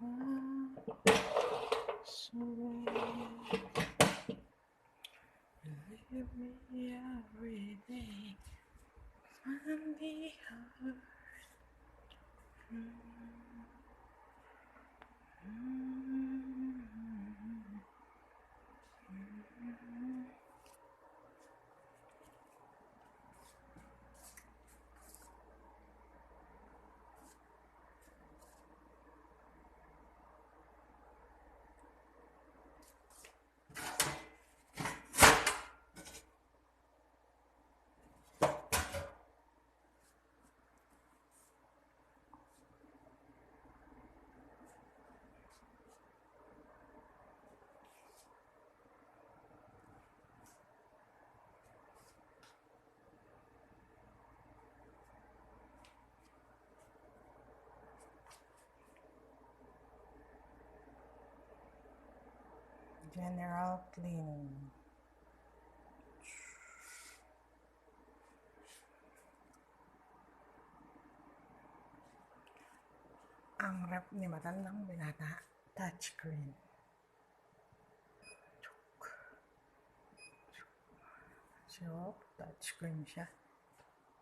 Leave me every day from the heart. General cleaning. Ang rep ni matandang binata, touchscreen. So, touchscreen siya.